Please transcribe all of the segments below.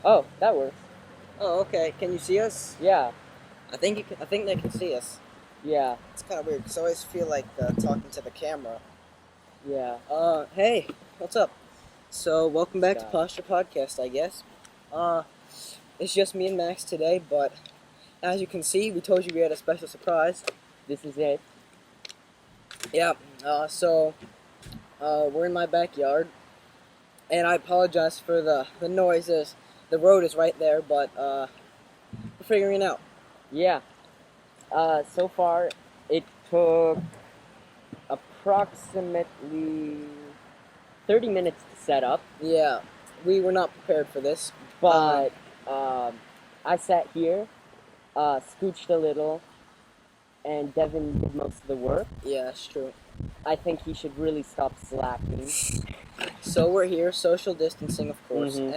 Oh, that works. Oh, okay. Can you see us? Yeah, I think you can, I think they can see us. yeah, It's kind of weird because I always feel like talking to the camera. yeah. Hey, what's up? So, welcome back to Stop. Posture Podcast, I guess. Uh, it's just me and Max today, but as you can see, we told you we had a special surprise. This is it. Yeah. We're in my backyard, and I apologize for the noises. The road is right there, but we're figuring it out. Yeah. So far, it took approximately 30 minutes to set up, Yeah, we were not prepared for this. but I sat here, scooched a little, and Devin did most of the work. Yeah, that's true. I think he should really stop slacking. So we're here, social distancing, of course, Mhm.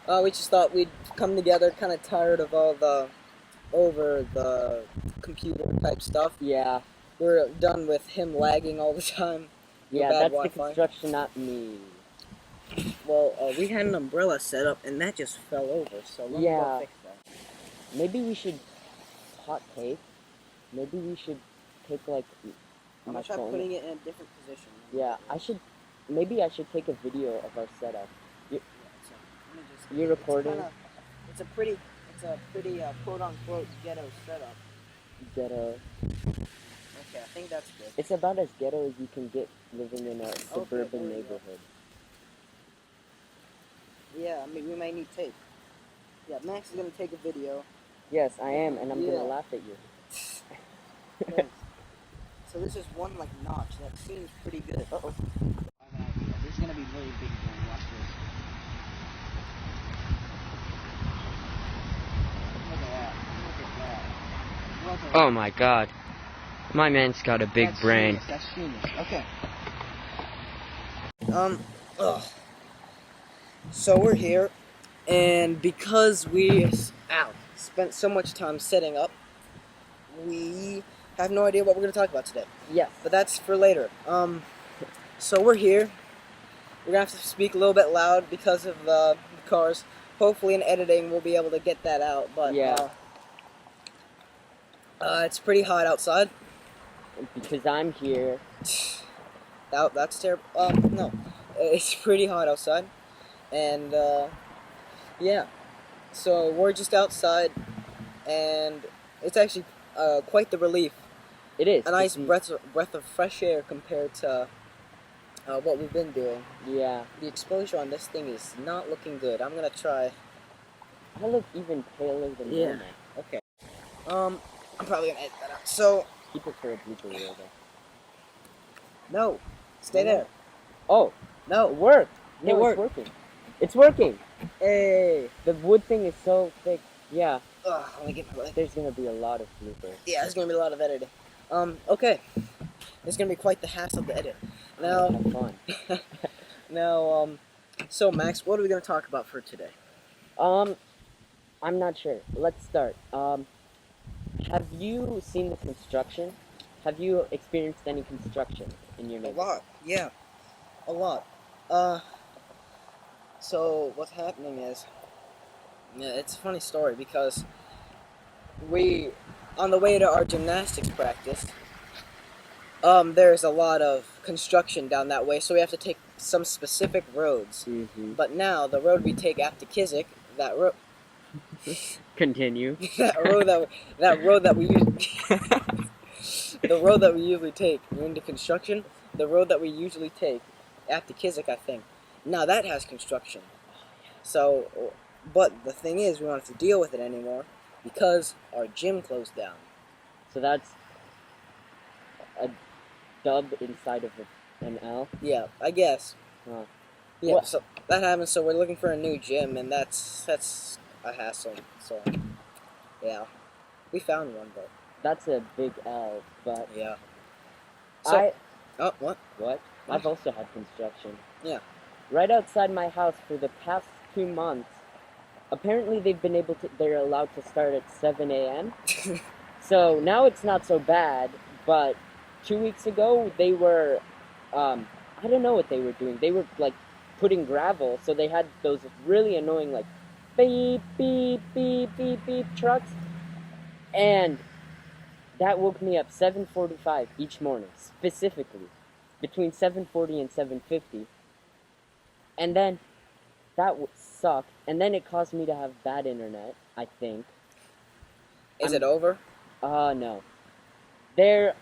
and we just thought we'd come together. Kind of tired of all the over the computer type stuff. Yeah, We're done with him lagging all the time. yeah, Bad that's the Wi-Fi. construction, not me. Well, we had an umbrella set up, and that just fell over. So let me Yeah. go fix that. Maybe we should hot take. Maybe we should take like I'm my gonna try phone. putting it in a different position. Yeah, I should. Maybe I should take a video of our setup. Yeah, so let me just. You're recording. It's a pretty quote unquote ghetto setup. Ghetto. Okay, I think that's good. It's about as ghetto as you can get living in a here suburban we go. neighborhood. Yeah, I mean we may need tape. Yeah, Max is gonna take a video. Yes, I am, and I'm Yeah. gonna laugh at you. Thanks. So this is one like notch. That seems pretty good. Uh-oh. This is gonna be really big. Watch this. Look at that. Look at that. Look at Oh my god. My man's got a big That's brain. Genius. That's genius. Okay. Ugh. So we're here, and because we spent so much time setting up, we have no idea what we're going to talk about today. Yes. But that's for later. So we're here. We're going to have to speak a little bit loud because of the cars. Hopefully in editing we'll be able to get that out, but Yeah. it's pretty hot outside. Because I'm here. That's terrible. No. It's pretty hot outside. And, yeah. So we're just outside, and it's actually quite the relief. It is. A nice breath of fresh air compared to what we've been doing. Yeah. The exposure on this thing is not looking good. I'm gonna try. I look even paler than normal. Okay. I'm probably gonna edit that out. So Keep it for a blooper reel though. no, stay there. Oh, No, it worked. It No, worked. It's working. It's working. Hey. The wood thing is so thick. Yeah. Let me get my leg. There's gonna be a lot of bloopers. Yeah, there's gonna be a lot of editing. Okay. It's gonna be quite the hassle to edit. Now, Have fun. now, so Max, what are we gonna talk about for today? I'm not sure. Let's start. Have you seen the construction? Have you experienced any construction in your A neighborhood? lot, yeah, a lot. So what's happening is, yeah, it's a funny story because on the way to our gymnastics practice, there's a lot of construction down that way, so we have to take some specific roads. Mm-hmm. But now the road we take after Kizik, that road, Continue. that road that we use, the road that we usually take into construction, the road that we usually take after Kizik, I think. Now that has construction. So, but the thing is, we don't have to deal with it anymore because our gym closed down. So that's a dub inside of an L. Yeah, I guess. Huh. Yeah, What? so that happened. So we're looking for a new gym, and that's a hassle. So, yeah, we found one though. That's a big L, but Yeah. So, I what? what? I've also had construction. Yeah. Right outside my house for the past 2 months. Apparently they're allowed to start at 7 a.m. So now it's not so bad, but 2 weeks ago they were, I don't know what they were doing. They were like putting gravel, so they had those really annoying like beep beep beep beep beep trucks, and that woke me up 7:45 each morning, specifically between 7:40 and 7:50, and then that would suck, and then it caused me to have bad internet, I think. Is it over? No. They're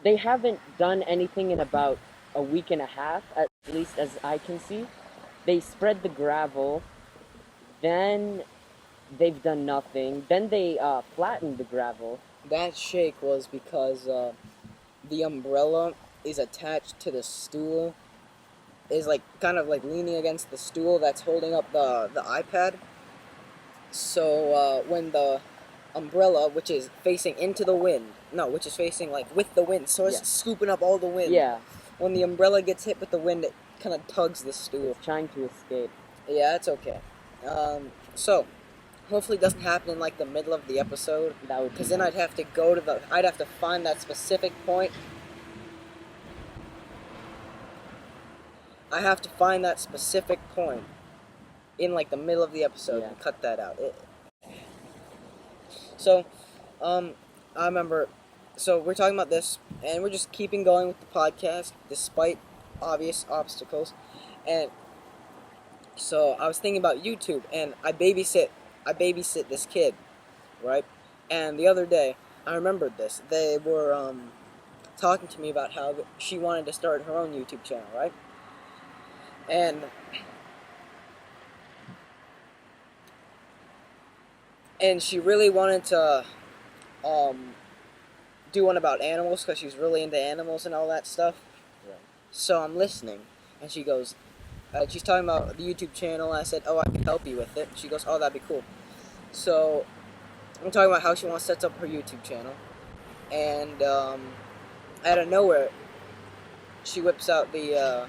they haven't done anything in about a week and a half, at least as I can see. They spread the gravel, then they've done nothing, then they flattened the gravel. That shake was because the umbrella is attached to the stool, is like kind of like leaning against the stool that's holding up the iPad. So when the umbrella, which is facing into the wind, no, which is facing like with the wind, so it's scooping up all the wind. Yeah, When the umbrella gets hit with the wind, it kind of tugs the stool. it's trying to escape. Yeah, it's okay. So hopefully it doesn't happen in like the middle of the episode, That would be because then nice. I'd have to go to I'd have to find that specific point. I have to find that specific point in like the middle of the episode and cut that out. So, I remember. So we're talking about this, and we're just keeping going with the podcast despite obvious obstacles. And so I was thinking about YouTube, and I babysit this kid, right? And the other day, I remembered this. They were talking to me about how she wanted to start her own YouTube channel, right? And she really wanted to do one about animals because she's really into animals and all that stuff. Right. So I'm listening, and she goes, she's talking about the YouTube channel. And I said, "Oh, I can help you with it." She goes, "Oh, that'd be cool." So I'm talking about how she wants to set up her YouTube channel, and out of nowhere, she whips out the.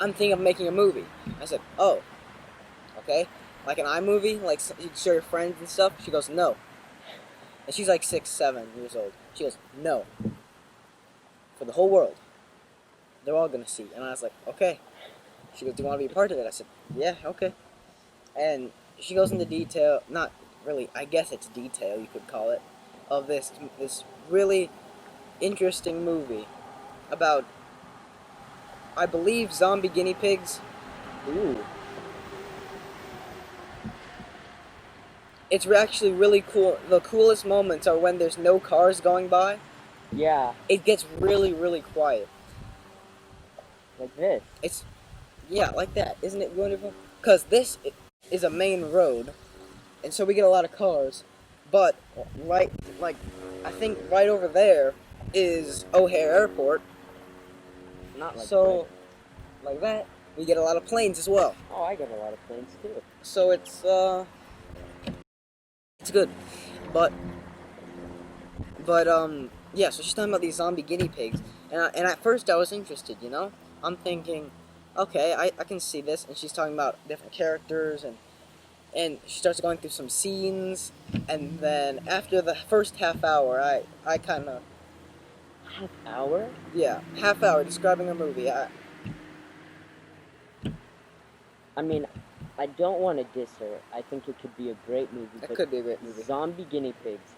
I'm thinking of making a movie. I said, "Oh, okay, like an iMovie, like you can show your friends and stuff." She goes, "No," and she's like 6, 7 years old. She goes, "No, for the whole world. They're all gonna see." And I was like, "Okay." She goes, "Do you want to be a part of it?" I said, "Yeah, okay." And she goes into detail, not really, I guess it's detail, you could call it, of this really interesting movie about, I believe, zombie guinea pigs. Ooh. It's actually really cool. The coolest moments are when there's no cars going by. Yeah. It gets really, really quiet. Like this. It's, yeah, like that. Isn't it wonderful? Because this is a main road, and so we get a lot of cars. But right, like, I think right over there is O'Hare Airport. Not like So, like that, we get a lot of planes as well. Oh, I get a lot of planes too. So it's good. But yeah, so she's talking about these zombie guinea pigs, and at first I was interested, you know? I'm thinking, okay, I can see this, and she's talking about different characters, and she starts going through some scenes, and then after the first half hour, I kind of, Half hour? yeah, half hour describing a movie, I mean, I don't want to diss her. I think it could be a great movie. It but could be a great movie. Zombie guinea pigs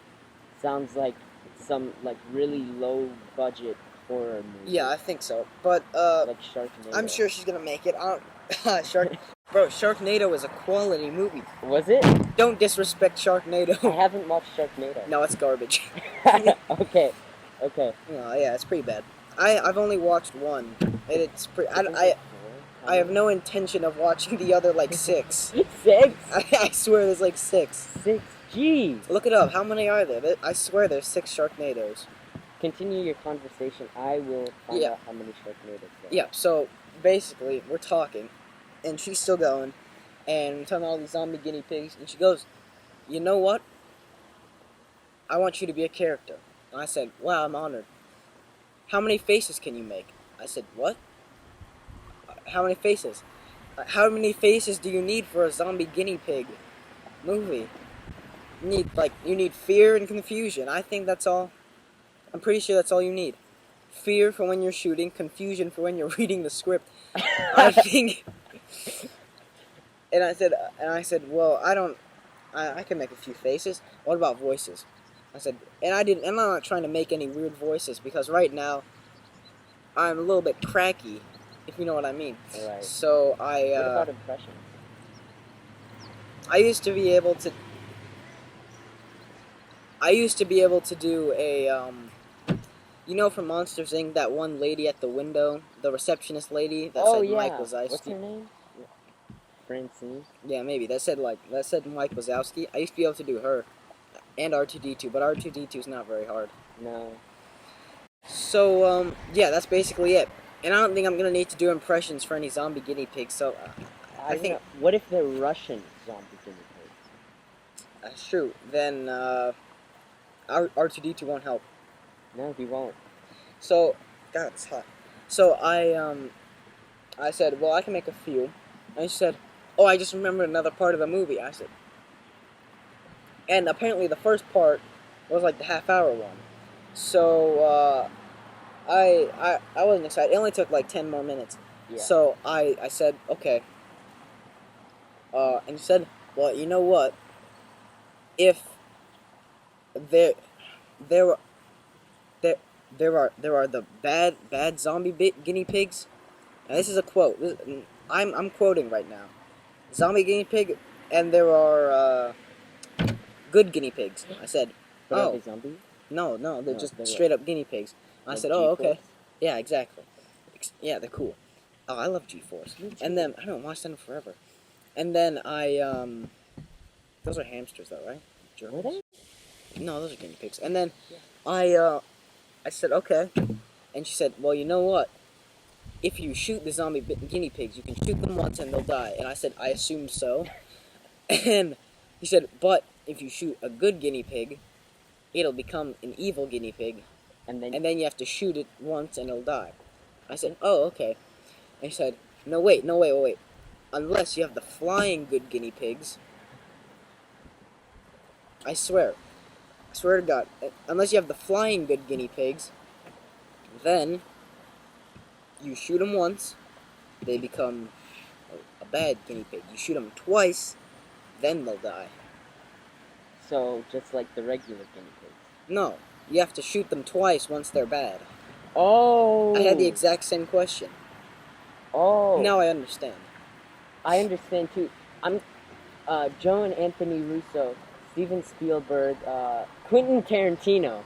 sounds like some like really low budget horror movie. Yeah, I think so, but Like Sharknado. I'm sure she's gonna make it. Sharknado is a quality movie. Was it? Don't disrespect I Sharknado. haven't watched Sharknado. No, it's garbage. Okay. No, yeah, it's pretty bad. I've only watched one, and it's pretty. I have no intention of watching the other like 6. 6? I swear there's like 6. 6. Jeez. Look it up. How many are there? I swear there's 6 Sharknados. Continue your conversation. I will find out how many Sharknados there are. Yeah. So basically, we're talking, and she's still going, and we're talking about all these zombie guinea pigs, and she goes, "You know what? I want you to be a character." And I said, "Wow, I'm honored. How many faces can you make?" I said, "What? How many faces? How many faces do you need for a zombie guinea pig movie? You need fear and confusion. I think that's all. I'm pretty sure that's all you need. fear for when you're shooting, confusion for when you're reading the script. I think. And I said, well, I can make a few faces. What about voices? I said, and I'm not trying to make any weird voices because right now I'm a little bit cracky, if you know what I mean. Right. So What about impressions? I used to be able to do a from Monsters Inc. that one lady at the window, the receptionist lady that said Mike Wazowski. What's her name? Francine. Yeah, maybe that said Mike Wazowski. I used to be able to do her and R2D2, but R2D2 is not very hard. No. So yeah, that's basically it. And I don't think I'm gonna need to do impressions for any zombie guinea pigs. So I think what if they're Russian zombie guinea pigs? that's true. Then R2D2 won't help. No, he won't. So God, it's hot. So I said, well, I can make a few. And she said, oh, I just remembered another part of the movie. I said, and apparently the first part was like the half-hour one. So I wasn't excited. It only took like 10 more minutes. Yeah. So I said, okay. And she said, well, you know what? If there are the bad zombie guinea pigs. Now this is a quote. I'm quoting right now. Zombie guinea pig, and there are good guinea pigs. I said, But are they zombies? No, they're No, just they're straight up guinea pigs. I Like said, oh, okay. G-Force? Yeah, exactly. Yeah, they're cool. Oh, I love G-Force. Me too. And then, I haven't watched them forever. And then those are hamsters though, right? Were they? No, those are guinea pigs. And then Yeah. I said, okay. And she said, well, you know what? If you shoot the zombie guinea pigs, you can shoot them once and they'll die. And I said, I assumed so. And he said, but if you shoot a good guinea pig, it'll become an evil guinea pig. And then And then you have to shoot it once and it'll die. I said, oh, okay. And he said, no, wait. Unless you have the flying good guinea pigs. I swear to God, unless you have the flying good guinea pigs, then you shoot them once, they become a bad guinea pig. You shoot them twice, then they'll die. So just like the regular guinea pigs. No, you have to shoot them twice once they're bad. Oh. I had the exact same question. Oh. Now I understand. I understand too. I'm Joe and Anthony Russo, Steven Spielberg, Quentin Tarantino.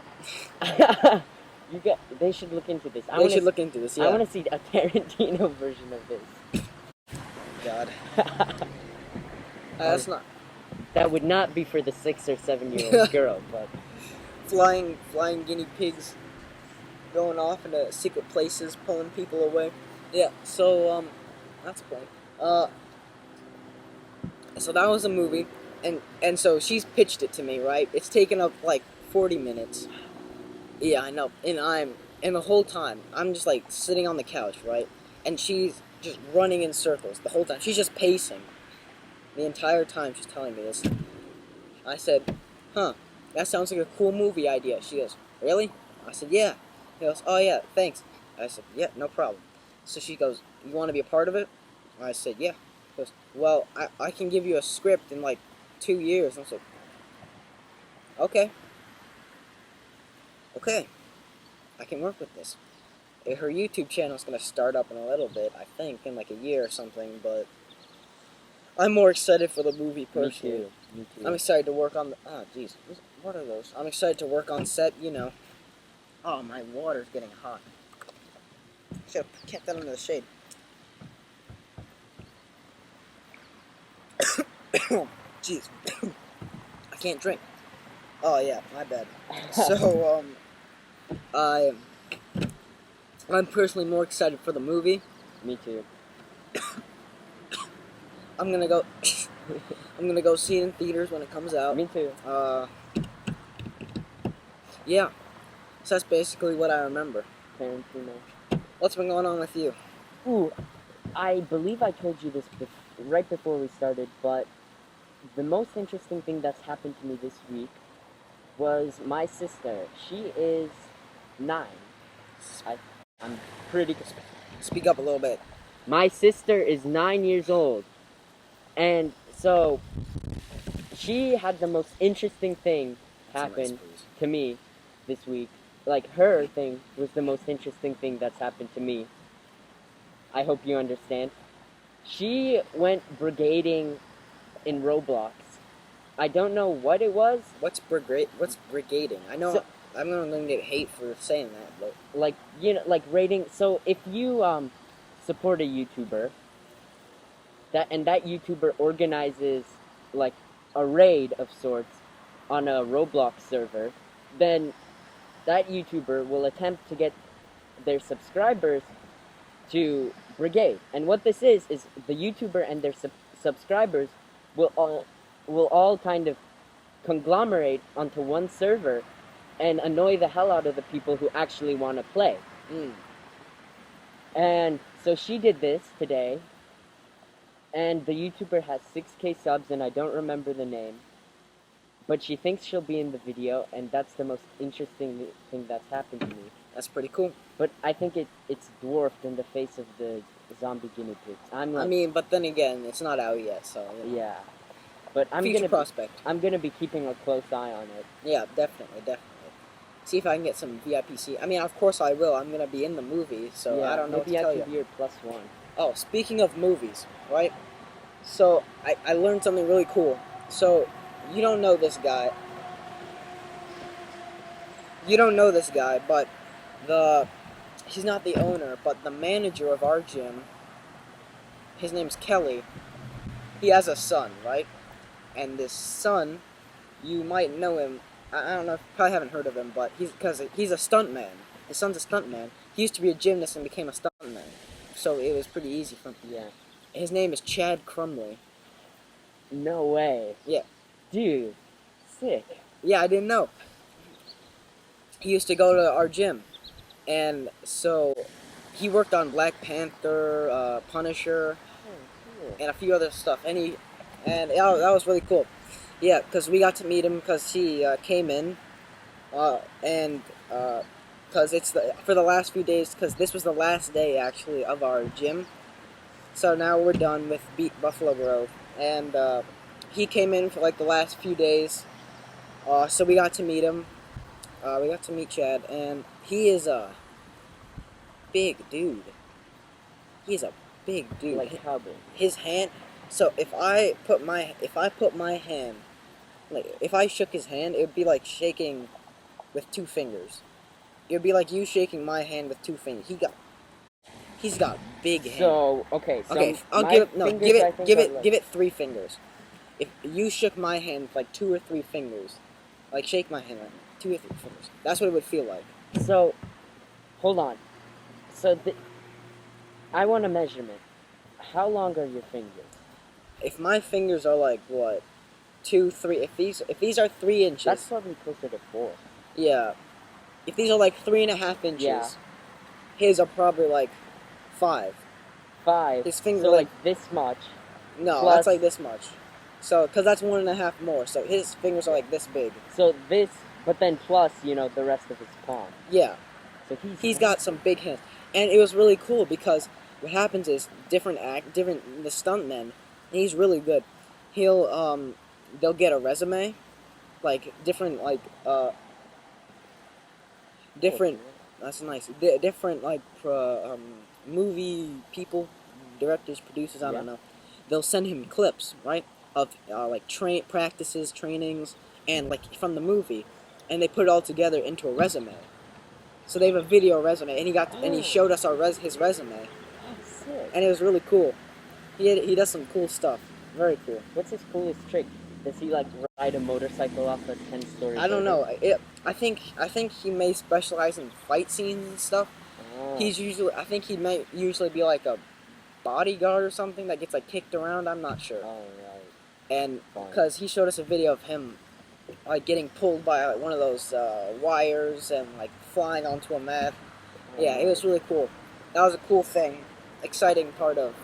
They should look into this. They should look into this, yeah. I want to see a Tarantino version of this. God. That's not... That would not be for the 6 or 7-year-old girl, but... Flying guinea pigs going off into secret places, pulling people away. Yeah, so, that's the point. So that was a movie, and so she's pitched it to me, right? It's taken up, like, 40 minutes. Yeah, I know. And the whole time, I'm just, like, sitting on the couch, right? And she's just running in circles the whole time. She's just pacing. The entire time she's telling me this. I said, huh, that sounds like a cool movie idea. She goes, really? I said, yeah. He goes, oh, yeah, thanks. I said, yeah, no problem. So she goes, you want to be a part of it? I said, yeah. She goes, well, I can give you a script in, like, 2 years. And I said, okay. Okay. I can work with this. Her YouTube channel's going to start up in a little bit, I think, in, like, a year or something, but... I'm more excited for the movie, personally. Me too. I'm excited to work on the... Oh, jeez. What are those? I'm excited to work on set, you know. Oh, my water's getting hot. Should have kept that under the shade. Jeez. I can't drink. Oh, yeah, my bad. So, I'm personally more excited for the movie. Me too. I'm gonna go see it in theaters when it comes out. Me too. Yeah. So that's basically what I remember. Tarantino. What's been going on with you? Ooh, I believe I told you this right before we started, but the most interesting thing that's happened to me this week was my sister. She is 9, I'm pretty. Speak up a little bit. My sister is 9 years old, and so she had the most interesting thing That's a nice happen breeze. to me this week. Like, her thing was the most interesting thing that's happened to me. I hope you understand. She went brigading in Roblox. I don't know what it was. What's brigading? I know So- I'm gonna get hate for saying that, but Like, you know, like rating. So if you support a YouTuber, that YouTuber organizes like a raid of sorts on a Roblox server, then that YouTuber will attempt to get their subscribers to brigade. And what this is the YouTuber and their subscribers will all kind of conglomerate onto one server and annoy the hell out of the people who actually want to play. And so she did this today, and the YouTuber has 6K subs, and I don't remember the name. But she thinks she'll be in the video, and that's the most interesting thing that's happened to me. that's pretty cool. But I think it's dwarfed in the face of the zombie guinea pigs. I mean, but then again, it's not out yet, so you know. Yeah. But Future prospect. I'm gonna be keeping a close eye on it. Yeah, definitely. See if I can get some VIP seat. I mean, of course I will. I'm gonna be in the movie, so Yeah, I don't know what to tell maybe I you. could be your +1. Oh, speaking of movies, right? So I learned something really cool. So you don't know this guy. But he's not the owner, but the manager of our gym. His name's Kelly. He has a son, right? And this son, you might know him. I don't know. Probably haven't heard of him, but he's a stuntman. His son's a stuntman. He used to be a gymnast and became a stuntman, so it was pretty easy for him. Yeah. His name is Chad Crumley. No way. Yeah. Dude, sick. Yeah, I didn't know. He used to go to our gym, and so he worked on Black Panther, Punisher, Cool. and a few other stuff. And that was really cool. Yeah, because we got to meet him because he came in, and because for the last few days, because this was the last day actually of our gym. So now we're done with Buffalo Grove, and he came in for like the last few days. So we got to meet him. We got to meet Chad, and he is a big dude. He's a big dude. Like cowboy. His hand. So if I put my hand, like if I shook his hand, it would be like shaking with 2 fingers. It would be like you shaking my hand with 2 fingers. He's got big hands. So okay, so Okay, I'll my give fingers, I think, are like- it 3 fingers. If you shook my hand with like 2 or 3 fingers, like shake my hand, like 2 or 3 fingers. That's what it would feel like. So, hold on. So I want a measurement. How long are your fingers? If my fingers are like what, 2, 3. If these are 3 inches, That's probably closer to 4. yeah. If these are like 3.5 inches, Yeah. his are probably like 5. 5. His fingers so are like this much. No, plus- that's like this much. So, because that's 1.5 more. So his fingers are like this big. So this, but then plus, the rest of his palm. Yeah. So He's got some big hands, and it was really cool because what happens is the stuntmen. He's really good. They'll get a resume, like different That's nice. Different movie people, directors, producers. I don't know. They'll send him clips, right, of practices, trainings, and from the movie, and they put it all together into a resume. So they have a video resume, and he showed us his resume, Sick. and it was really cool. He does some cool stuff. Very cool. What's his coolest trick? Does he ride a motorcycle off a 10-story? I don't know. I think he may specialize in fight scenes and stuff. Oh. I think he might usually be like a bodyguard or something that gets kicked around. I'm not sure. Oh, right. And Fine. because he showed us a video of him getting pulled by one of those wires and flying onto a mat. Yeah, it was really cool. That was a cool thing, exciting part of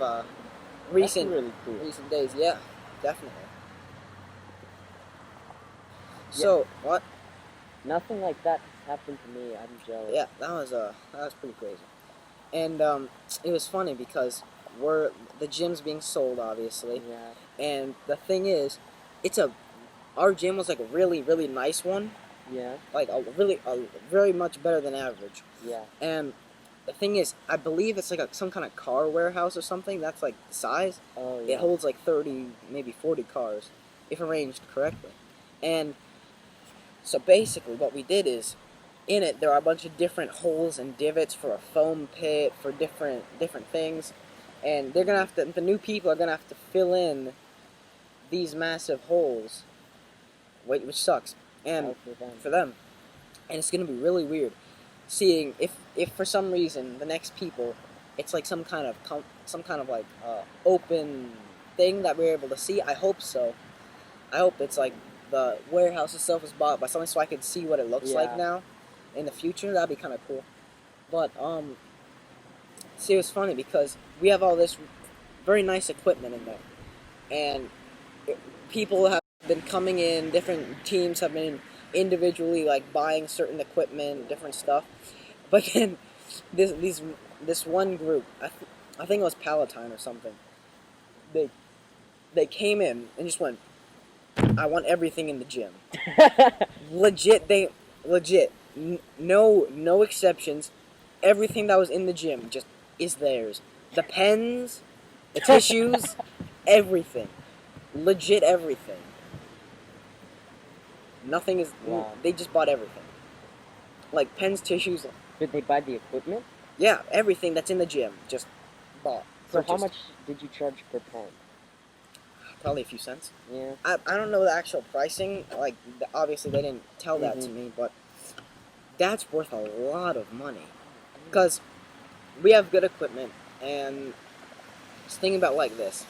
recent That's really cool. recent days. Yeah, definitely. So what? Nothing like that happened to me. I'm jealous. Yeah, that was pretty crazy. And it was funny because the gym's being sold, obviously. Yeah. And the thing is, our gym was like a really, really nice one. Yeah. Like a very much better than average. Yeah. And the thing is, I believe it's like some kind of car warehouse or something. That's like the size. Oh yeah. It holds like 30, maybe 40 cars, if arranged correctly. And so basically, what we did is, in it there are a bunch of different holes and divots for a foam pit for different things, and they're gonna have to. The new people are gonna have to fill in these massive holes, which sucks, and for them, and it's gonna be really weird seeing if for some reason the next people, it's like some kind of like open thing that we're able to see. I hope so. I hope it's like the warehouse itself is bought by something so I could see what it looks like now in the future. That'd be kind of cool. But see, it was funny because we have all this very nice equipment in there, and people have been coming in. Different teams have been individually like buying certain equipment, different stuff. But then this one group, I think it was Palatine or something. They came in and just went, I want everything in the gym. Legit, no exceptions. Everything that was in the gym just is theirs. The pens, the tissues, everything. Legit everything. Nothing is. Wow. They just bought everything. Like pens, tissues. Did they buy the equipment? Yeah, everything that's in the gym just bought. So purchased. how much did you charge per pen? Probably a few cents. Yeah. I don't know the actual pricing. Like, obviously they didn't tell that to me, but that's worth a lot of money. Because we have good equipment, and just thinking about like this.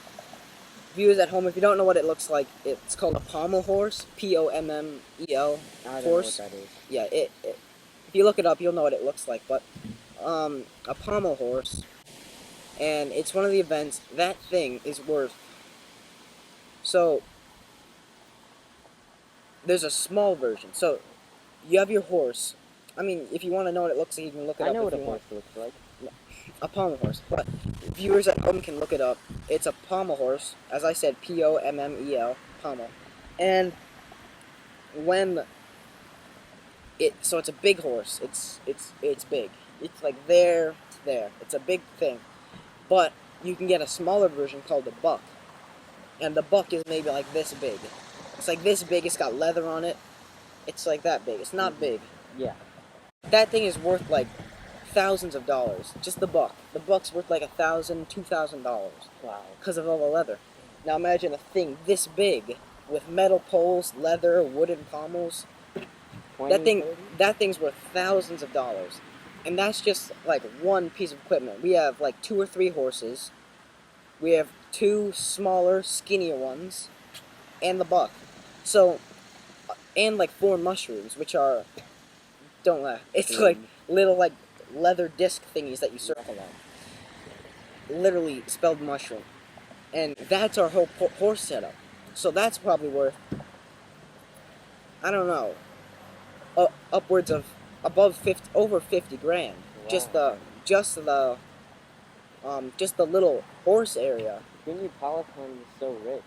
Viewers at home, if you don't know what it looks like, it's called a pommel horse. Pommel I don't horse. know what that is. Yeah, if you look it up, you'll know what it looks like. But a pommel horse, and it's one of the events. That thing is worth. So there's a small version. So you have your horse. I mean, if you want to know what it looks like, you can look it up. I know if what a you horse want. looks like. A pommel horse. But viewers at home can look it up. It's a pommel horse, as I said, Pommel, pommel. And when so it's a big horse. It's big. It's like there to there. It's a big thing. But you can get a smaller version called the buck. And the buck is maybe like this big. It's like this big. It's got leather on it. It's like that big. It's not big. Yeah. That thing is worth like thousands of dollars. Just the buck. The buck's worth like $1,000, $2,000. Wow. Because of all the leather. Now imagine a thing this big with metal poles, leather, wooden pommels. 20, That thing's worth thousands of dollars. And that's just like one piece of equipment. We have like 2 or 3 horses. We have 2 smaller, skinnier ones, and the buck. So, and like 4 mushrooms, which are, don't laugh. It's like little like leather disc thingies that you circle on. Literally spelled mushroom. And that's our whole horse setup. So that's probably worth, I don't know, upwards of over 50 grand. Wow. Just the little horse area. Who knew Peloton was so rich?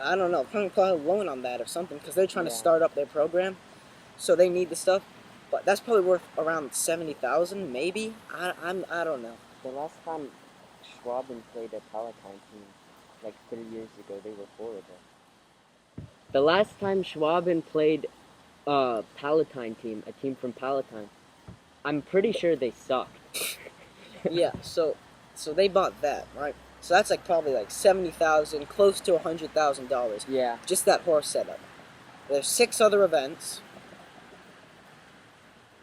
I don't know. Probably a loan on that or something because they're trying to Yeah. start up their program, so they need the stuff. But that's probably worth around 70,000, maybe. I don't know. The last time Schwaben played a Peloton team, like 3 years ago, they were horrible. The last time Schwaben played a Palatine team, a team from Palatine, I'm pretty sure they sucked. Yeah. So they bought that, right? So that's like probably like 70,000, close to $100,000. Yeah. Just that horse setup. There's 6 other events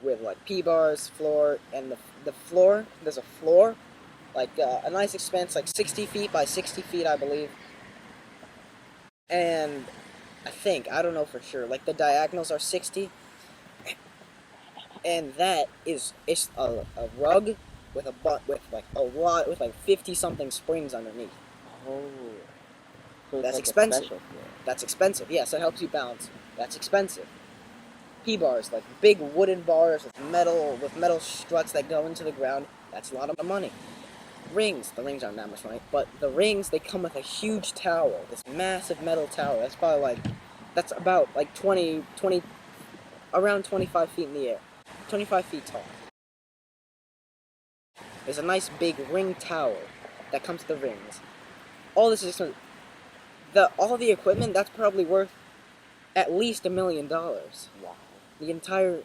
with like P-bars, floor, and the floor. There's a floor, like a nice expanse, like 60 feet by 60 feet, I believe. And I don't know for sure, like the diagonals are 60. And that is a rug with with like 50 something springs underneath. Oh. So it's That's like expensive. A special floor. That's expensive. Yes, it helps you balance. That's expensive. P-bars, like big wooden bars with metal struts that go into the ground. That's a lot of money. Rings, the rings aren't that much money, but the rings, they come with a huge tower, this massive metal tower. That's probably that's about like 20, around 25 feet in the air, 25 feet tall. There's a nice big ring tower that comes with the rings. All this is expensive. All the equipment, that's probably worth at least $1 million. Wow.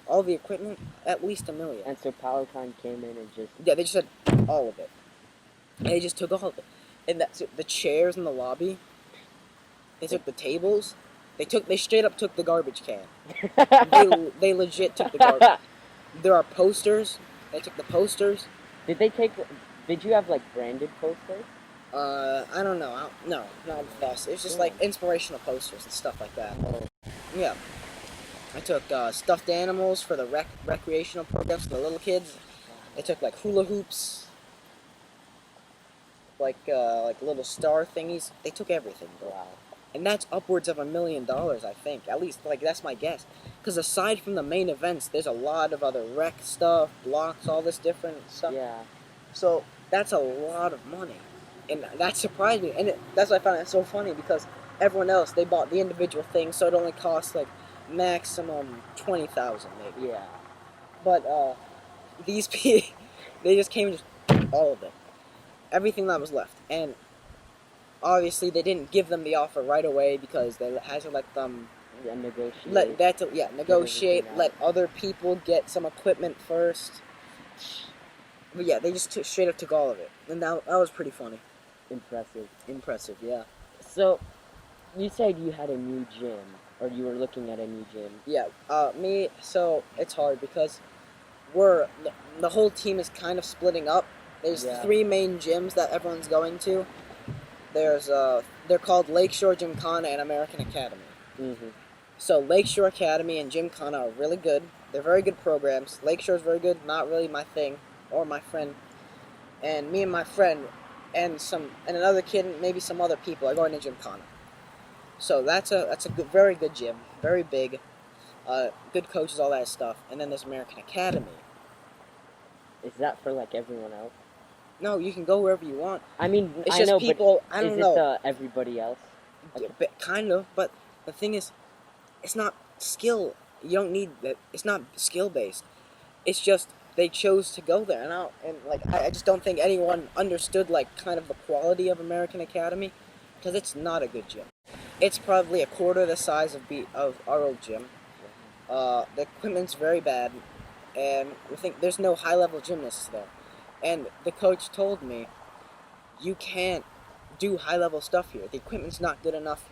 All the equipment, at least $1 million. And so Palatine came in and just... Yeah, they just said all of it. And they just took all of it. And that's the chairs in the lobby. They took the tables. They straight up took the garbage can. They legit took the garbage. There are posters. They took the posters. Did you have, like, branded posters? I don't know. No, not with us. It was just, like, inspirational posters and stuff like that. Yeah. I took, stuffed animals for the recreational programs for the little kids. They took, like, hula hoops. Like little star thingies. They took everything, bro. Wow. And that's upwards of $1 million, I think. At least, like, that's my guess. Because aside from the main events, there's a lot of other rec stuff, blocks, all this different stuff. Yeah. So, that's a lot of money. And that surprised me. And that's why I found it so funny, because everyone else, they bought the individual thing, so it only cost, like, maximum $20,000, maybe. Yeah. But, these people, they just came and just, all of it. Everything that was left. And obviously they didn't give them the offer right away because they had to let them negotiate. Negotiate, let other people get some equipment first. But yeah, they just straight up took all of it. And that was pretty funny. Impressive, yeah. So, you said you had a new gym, or you were looking at a new gym. Yeah, so it's hard because the whole team is kind of splitting up. There's 3 main gyms that everyone's going to. They're called Lakeshore, Gymkhana, and American Academy. Mm-hmm. So Lakeshore Academy and Gymkhana are really good. They're very good programs. Lakeshore's very good, not really my thing, or my friend. And me and my friend, and another kid, and maybe some other people are going to Gymkhana. So that's a very good gym, very big, good coaches, all that stuff. And then there's American Academy. Is that for like everyone else? No, you can go wherever you want. I mean, it's I just know, people. But I don't is know. it everybody else? Okay. But kind of. But the thing is, it's not skill. You don't need that. It's not skill based. It's just they chose to go there, I just don't think anyone understood like kind of the quality of American Academy, because it's not a good gym. It's probably a quarter the size of our old gym. The equipment's very bad, and we think there's no high level gymnasts there. And the coach told me, you can't do high-level stuff here. The equipment's not good enough.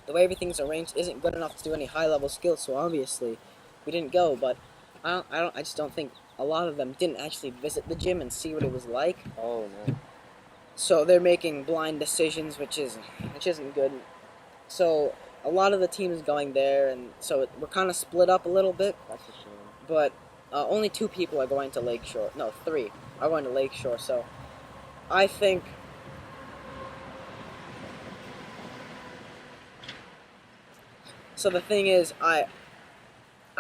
The way everything's arranged isn't good enough to do any high-level skills, so obviously we didn't go, but I just don't think a lot of them didn't actually visit the gym and see what it was like. Oh, no. So they're making blind decisions, which isn't good. So a lot of the team is going there, and so we're kind of split up a little bit. That's a shame. But only 2 people are going to Lakeshore. No, 3 are going to Lakeshore. So I think the thing is, I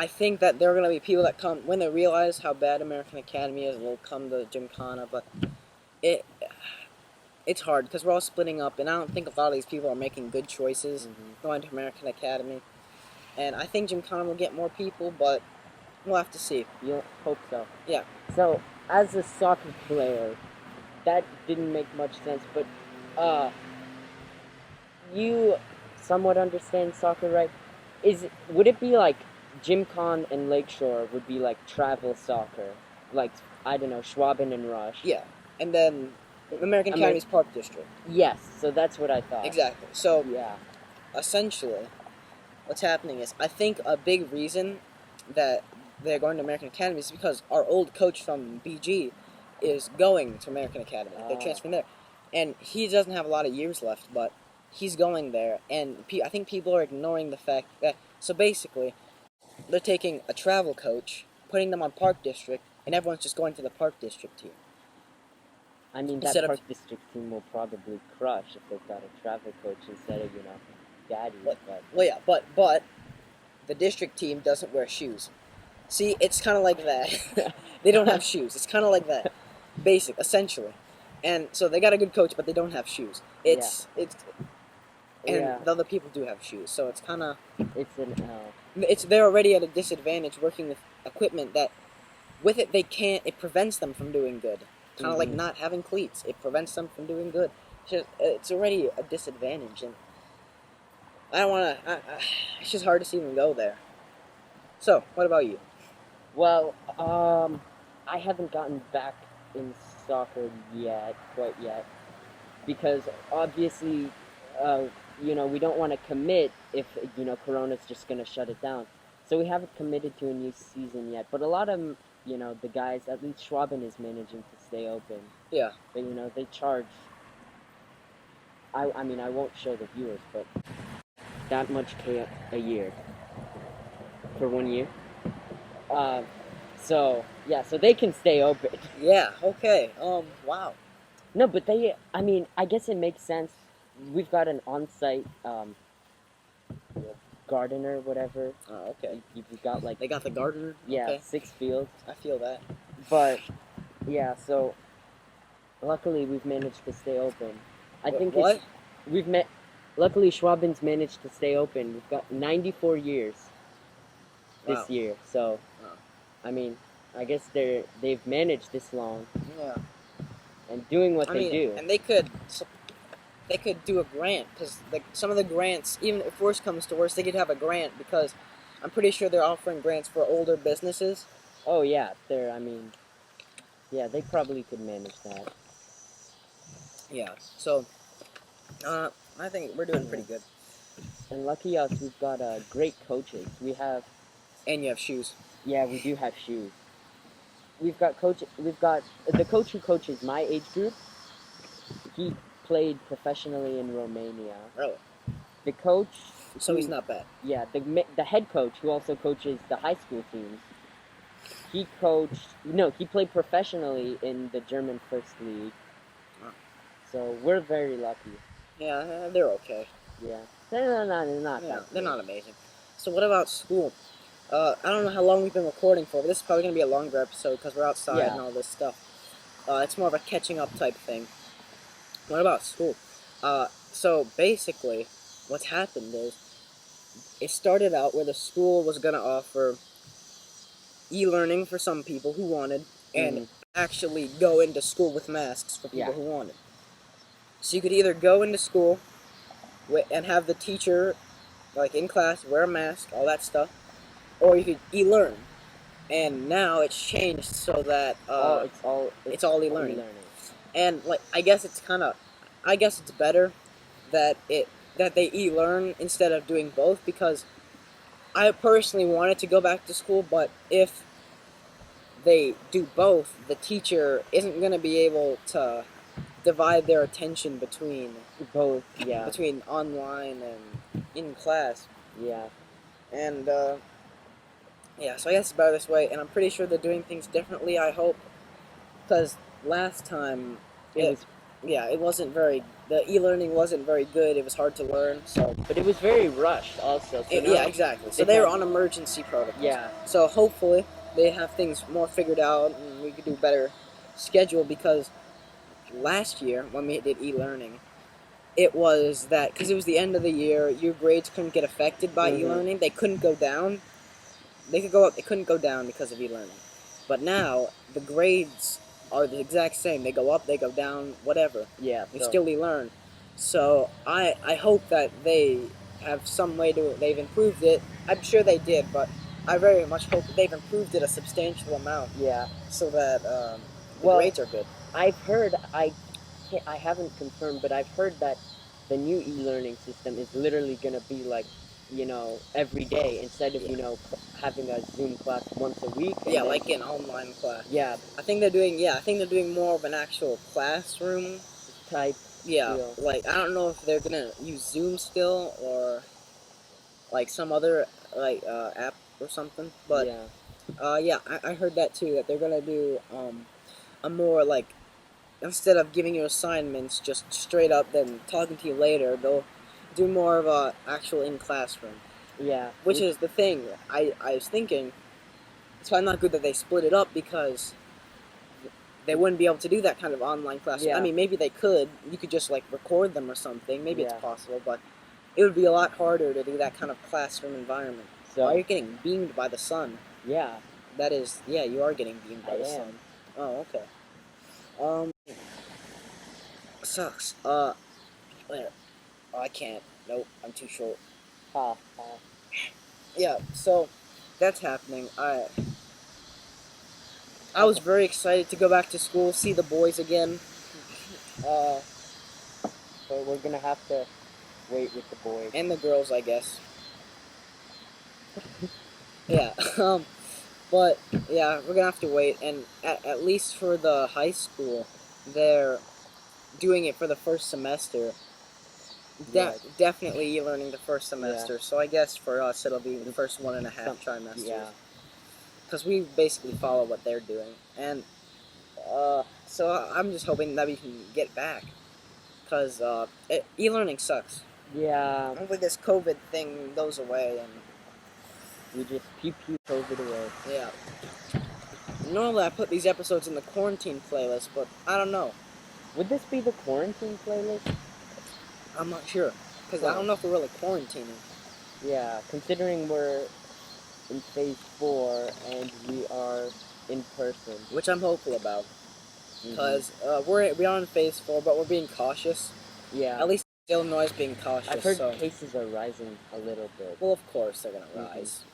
think that there are going to be people that come when they realize how bad American Academy is, will come to Gymkhana. But it's hard because we're all splitting up, and I don't think a lot of these people are making good choices going to American Academy. And I think Gymkhana will get more people, but we'll have to see. You hope so. Yeah. So, as a soccer player, that didn't make much sense, but you somewhat understand soccer, right? Would it be like Gymkhana and Lakeshore would be like travel soccer? Like, I don't know, Schwaben and Rush? Yeah. And then American Academy's Park District. Yes, so that's what I thought. Exactly. So, yeah. Essentially, what's happening is, I think a big reason that they're going to American Academy is because our old coach from BG is going to American Academy. They're transferring there. And he doesn't have a lot of years left, but he's going there. And I think people are ignoring the fact that, so basically, they're taking a travel coach, putting them on Park District, and everyone's just going to the Park District team. I mean, that Park District team will probably crush if they've got a travel coach instead of, Daddy. Well, yeah, but the district team doesn't wear shoes. See, it's kind of like that. They don't have shoes. It's kind of like that, essentially. And so they got a good coach, but they don't have shoes. And Yeah. the other people do have shoes, so it's kind of It's an L. they're already at a disadvantage working with equipment that with it they can't. It prevents them from doing good. Kind of like not having cleats. It prevents them from doing good. It's already a disadvantage, and I don't want to. It's just hard to see them go there. So, what about you? Well, I haven't gotten back in soccer quite yet, because obviously, we don't want to commit if, Corona's just going to shut it down. So we haven't committed to a new season yet. But a lot of, the guys, at least Schwaben is managing to stay open. Yeah. But, they charge, I mean, I won't show the viewers, but that much a year for 1 year. So they can stay open. Yeah, okay. Wow. No, but I guess it makes sense. We've got an on-site gardener, whatever. Oh, okay. You've got like... They got the gardener? Yeah, Okay. 6 fields. I feel that. But, yeah, so luckily we've managed to stay open. I think what? Luckily Schwaben's managed to stay open. We've got 94 years this Wow. year. So, Wow. I mean, I guess they've managed this long. Yeah. And doing what they do. And they could do a grant, because like some of the grants, even if worse comes to worse, they could have a grant, because I'm pretty sure they're offering grants for older businesses. Oh yeah, they probably could manage that. Yeah. So, I think we're doing pretty good. And lucky us, we've got great coaches. And you have shoes. Yeah, we do have shoes. We've got the coach who coaches my age group. He played professionally in Romania. Really? The coach. So he's not bad. Yeah, the head coach who also coaches the high school teams. He played professionally in the German First League. Wow. So we're very lucky. Yeah, they're okay. Yeah, they're not. They're not amazing. So what about school? I don't know how long we've been recording for, but this is probably going to be a longer episode because we're outside and all this stuff. It's more of a catching up type thing. What about school? So basically, what's happened is, it started out where the school was going to offer e-learning for some people who wanted, and actually go into school with masks for people who wanted. So you could either go into school and have the teacher, like in class, wear a mask, all that stuff, or you could e-learn. And now it's changed so that it's all e-learning. And like I guess it's better that they e-learn instead of doing both, because I personally wanted to go back to school, but if they do both, the teacher isn't going to be able to divide their attention between both, between online and in class. Yeah. And so I guess it's better this way, and I'm pretty sure they're doing things differently, I hope, because last time it wasn't very, the e-learning wasn't very good. It was hard to learn, but it was very rushed also. So exactly. So they were on emergency protocols. Yeah. So hopefully they have things more figured out and we could do better schedule, because last year when we did e-learning, it was that because it was the end of the year, your grades couldn't get affected by e-learning. They couldn't go down. They could go up. They couldn't go down because of e-learning. But now the grades are the exact same. They go up, they go down, whatever. Yeah. You still e-learn. So I hope that they have some way they've improved it. I'm sure they did, but I very much hope that they've improved it a substantial amount. Yeah. So that the grades are good. I've heard, I haven't confirmed, but I've heard that the new e-learning system is literally going to be like, every day instead of, having a Zoom class once a week. Yeah, like an online class. Yeah. I think they're doing more of an actual classroom type. Yeah, deal. Like I don't know if they're gonna use Zoom still or like some other app or something. But I heard that too, that they're gonna do a more like, instead of giving you assignments just straight up then talking to you later, they'll do more of a actual in classroom. Yeah. Which is the thing. I was thinking, it's probably not good that they split it up because they wouldn't be able to do that kind of online class. Yeah. I mean, maybe they could. You could just like record them or something. Maybe Yeah. it's possible, but it would be a lot harder to do that kind of classroom environment. So. Oh, you're getting beamed by the sun. Yeah. That is, yeah, you are getting beamed by I the am. sun. Oh, okay. Sucks. Where? Oh, I can't. Nope, I'm too short. Ha ha. Yeah, so that's happening. I was very excited to go back to school, see the boys again. But we're gonna have to wait with the boys. And the girls, I guess. Yeah. But yeah, we're gonna have to wait. And at least for the high school, they're doing it for the first semester. Right. Definitely e-learning the first semester. So I guess for us it'll be the first 1.5 trimesters. Yeah. Because we basically follow what they're doing. And so I'm just hoping that we can get back. Because e-learning sucks. Yeah. Hopefully this COVID thing goes away. And We just pew COVID away. yeah. Normally I put these episodes in the quarantine playlist, but I don't know. Would this be the quarantine playlist? I'm not sure. Because I don't know if we're really quarantining. Yeah, considering we're in phase 4 and we are in person. Which I'm hopeful about. Because we are in phase 4, but we're being cautious. Yeah. At least Illinois is being cautious. I've heard so. cases are rising a little bit. Well, of course they're going to rise.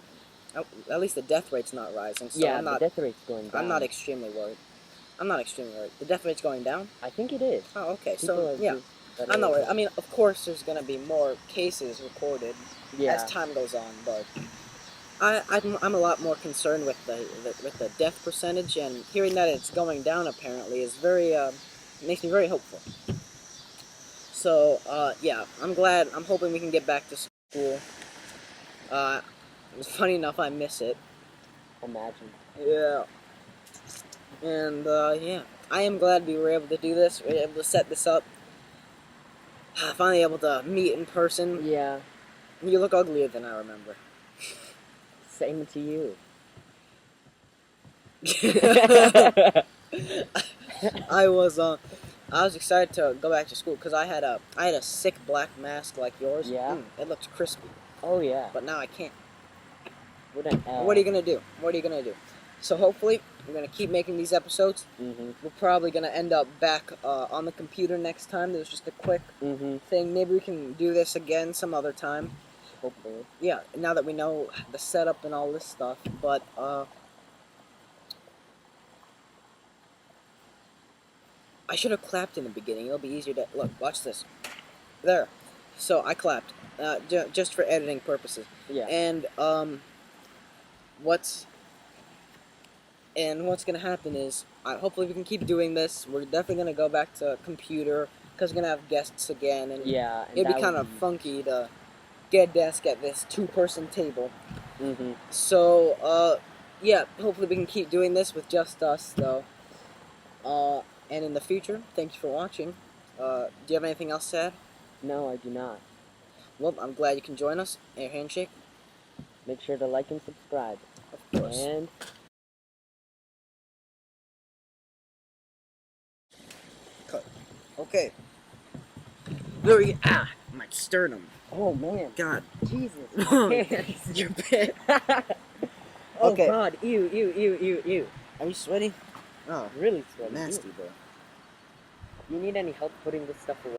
At least the death rate's not rising. So yeah, I'm not, the death rate's going down. I'm not extremely worried. The death rate's going down? I think it is. Oh, okay. People So, yeah. I'm not worried. I mean, of course there's going to be more cases recorded as time goes on, but I'm a lot more concerned with the death percentage, and hearing that it's going down apparently is makes me very hopeful. So, yeah, I'm glad. I'm hoping we can get back to school. Funny enough, I miss it. Imagine. Yeah. And, yeah. I am glad we were able to do this. We were able to set this up. Finally able to meet in person. Yeah. You look uglier than I remember. Same to you. I was excited to go back to school because I had a sick black mask like yours. Yeah. It looked crispy. Oh yeah. But now I can't. What an L. What are you gonna do? What are you gonna do? So hopefully we're gonna keep making these episodes. We're probably gonna end up back on the computer next time. There's just a quick thing. Maybe we can do this again some other time. Hopefully. Yeah. Now that we know the setup and all this stuff, but I should have clapped in the beginning. It'll be easier to look. Watch this. There. So I clapped, just for editing purposes. Yeah. And what's gonna happen is, hopefully we can keep doing this. We're definitely gonna go back to computer because we're gonna have guests again, and yeah, and it'd be kind of funky to get a desk at this 2-person table. So yeah, hopefully we can keep doing this with just us, though. And in the future, thank you for watching. Do you have anything else to add? No, I do not. Well, I'm glad you can join us. Air handshake. Make sure to like and subscribe. Of course. And cut. Okay. There we go. Ah, my sternum. oh man, God. Jesus. You're bit. Oh Okay. God, ew. Are you sweaty? Oh, Really sweaty. nasty, bro. You need any help putting this stuff away?